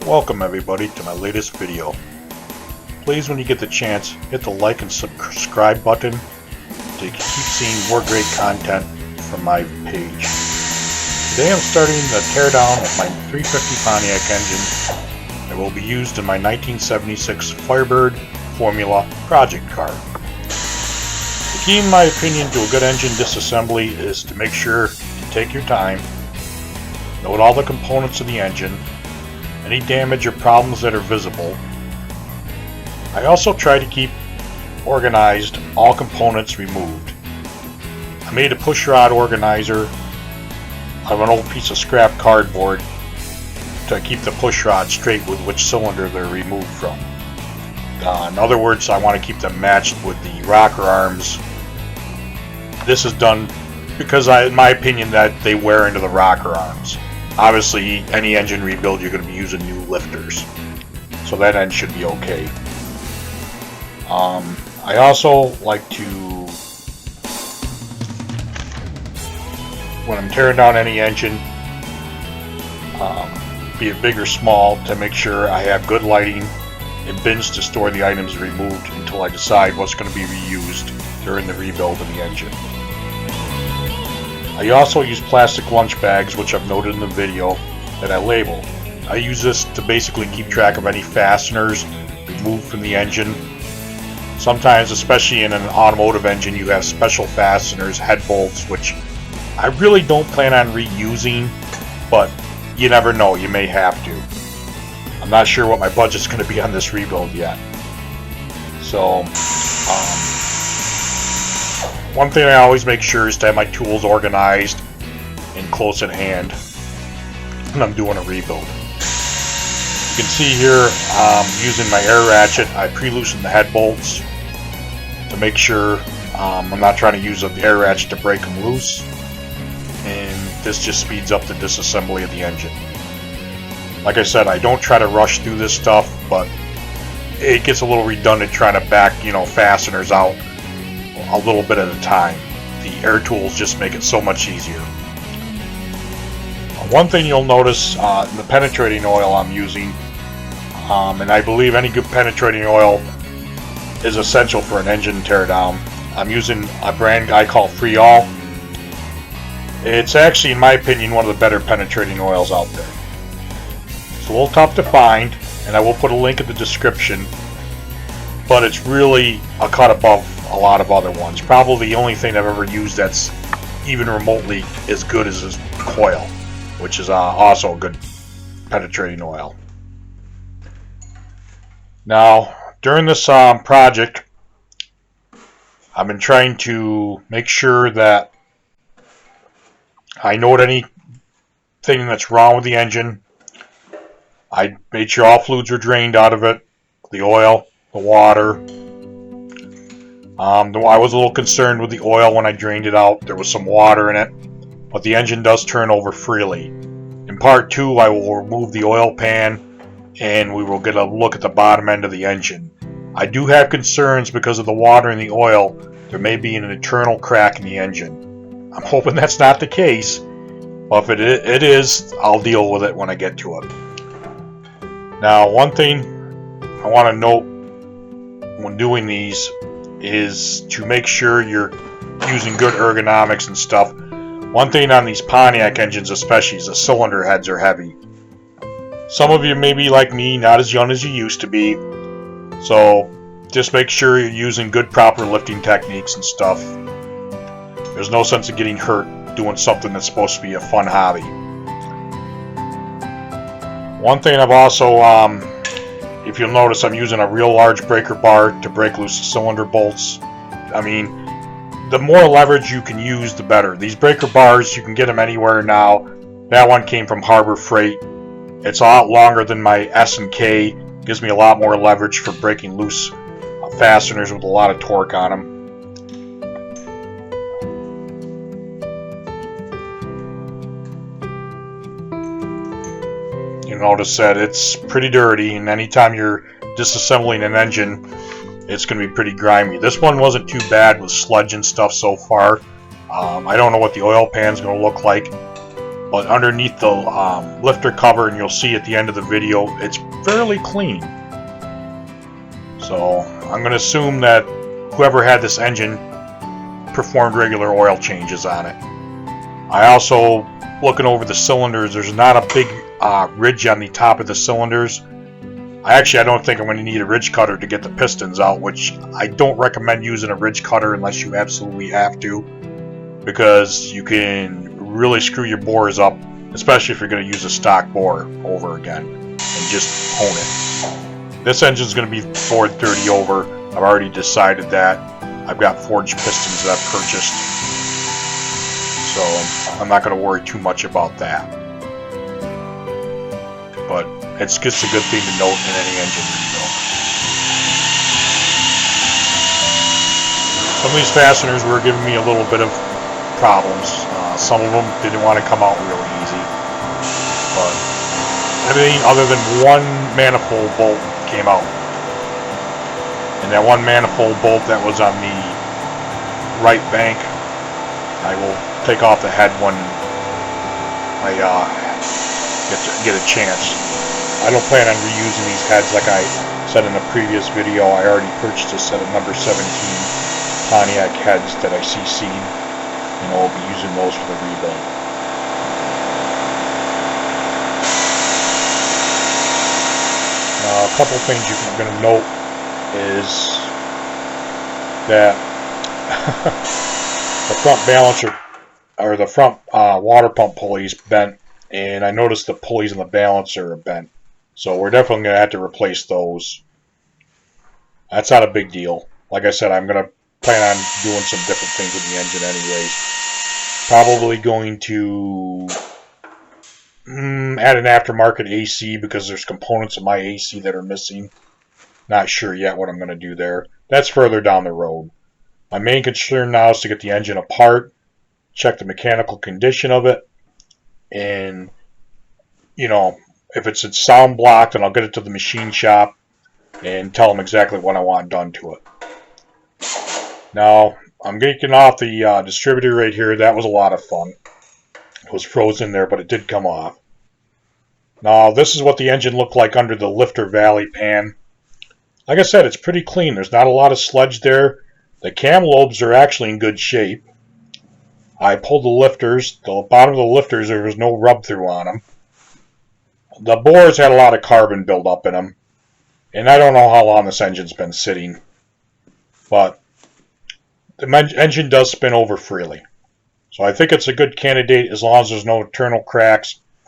Welcome everybody to my latest video. Please, when you get the chance, hit the like and subscribe button to keep seeing more great content from my page. Today I'm starting the teardown of my 350 Pontiac engine that will be used in my 1976 Firebird Formula project car. The key, in my opinion, to a good engine disassembly is to make sure to take your time, note all the components of the engine, any damage or problems that are visible. I also try to keep organized all components removed. I made a push rod organizer out of an old piece of scrap cardboard to keep the push rod straight with which cylinder they're removed from. In other words, I want to keep them matched with the rocker arms. This is done because in my opinion that they wear into the rocker arms. Obviously, any engine rebuild, you're going to be using new lifters, so that end should be okay. I also like to, when I'm tearing down any engine, be it big or small, to make sure I have good lighting and bins to store the items removed until I decide what's going to be reused during the rebuild of the engine. I also use plastic lunch bags, which I've noted in the video, that I label. I use this to basically keep track of any fasteners removed from the engine. Sometimes, especially in an automotive engine, you have special fasteners, head bolts, which I really don't plan on reusing, but you never know, you may have to. I'm not sure what my budget's going to be on this rebuild yet. So, one thing I always make sure is to have my tools organized and close at hand when I'm doing a rebuild. You can see here, using my air ratchet, I pre-loosen the head bolts to make sure I'm not trying to use the air ratchet to break them loose, and this just speeds up the disassembly of the engine. Like I said, I don't try to rush through this stuff, but it gets a little redundant trying to back, fasteners out a little bit at a time. The air tools just make it so much easier. One thing you'll notice in the penetrating oil I'm using, and I believe any good penetrating oil is essential for an engine teardown. I'm using a brand I call Free All. It's actually, in my opinion, one of the better penetrating oils out there. It's a little tough to find, and I will put a link in the description, but it's really a cut above a lot of other ones. Probably the only thing I've ever used that's even remotely as good as this coil, which is also a good penetrating oil. Now, during this project, I've been trying to make sure that I note anything that's wrong with the engine. I made sure all fluids are drained out of it, the oil, the water. I was a little concerned with the oil when I drained it out. There was some water in it, but the engine does turn over freely. In part 2, I will remove the oil pan and we will get a look at the bottom end of the engine. I do have concerns because of the water and the oil. There may be an internal crack in the engine. I'm hoping that's not the case, but if it is, I'll deal with it when I get to it. Now, one thing I want to note when doing these is to make sure you're using good ergonomics and stuff. One thing on these Pontiac engines especially is the cylinder heads are heavy. Some of you may be like me, not as young as you used to be, so just make sure you're using good proper lifting techniques and stuff. There's no sense of getting hurt doing something that's supposed to be a fun hobby. One thing I've also, if you'll notice, I'm using a real large breaker bar to break loose the cylinder bolts. I mean, the more leverage you can use, the better. These breaker bars, you can get them anywhere now. That one came from Harbor Freight. It's a lot longer than my S&K. Gives me a lot more leverage for breaking loose fasteners with a lot of torque on them. You notice that it's pretty dirty, and anytime you're disassembling an engine, it's going to be pretty grimy. This one wasn't too bad with sludge and stuff so far. I don't know what the oil pan's going to look like. but underneath the lifter cover, and you'll see at the end of the video, it's fairly clean. So I'm going to assume that whoever had this engine performed regular oil changes on it. I also, looking over the cylinders, there's not a big ridge on the top of the cylinders. I don't think I'm going to need a ridge cutter to get the pistons out, which I don't recommend using a ridge cutter unless you absolutely have to, because you can really screw your bores up, especially if you're going to use a stock bore over again and just hone it. This engine's going to be bored 30 over. I've already decided that. I've got forged pistons that I've purchased, so I'm not going to worry too much about that. But it's just a good thing to note in any engine rebuild. Some of these fasteners were giving me a little bit of problems. Some of them didn't want to come out really easy. But everything other than one manifold bolt came out. And that one manifold bolt that was on the right bank, I will take off the head when I get a chance. I don't plan on reusing these heads like I said in a previous video. I already purchased a set of number 17 Pontiac heads that I CC'd, and I'll be using those for the rebuild. A couple things you're going to note is that the front balancer, or the front water pump pulleys bent, and I noticed the pulleys in the balancer are bent. So we're definitely going to have to replace those. That's not a big deal. Like I said, I'm going to plan on doing some different things with the engine anyways. Probably going to add an aftermarket AC because there's components of my AC that are missing. Not sure yet what I'm going to do there. That's further down the road. My main concern now is to get the engine apart, check the mechanical condition of it, and, you know, if it's in sound block, then I'll get it to the machine shop and tell them exactly what I want done to it. Now, I'm getting off the distributor right here. That was a lot of fun. It was frozen there, but it did come off. Now, this is what the engine looked like under the lifter valley pan. Like I said, it's pretty clean. There's not a lot of sludge there. The cam lobes are actually in good shape. I pulled the lifters. The bottom of the lifters, there was no rub through on them. The bores had a lot of carbon buildup in them. And I don't know how long this engine's been sitting. But the engine does spin over freely. So I think it's a good candidate as long as there's no internal cracks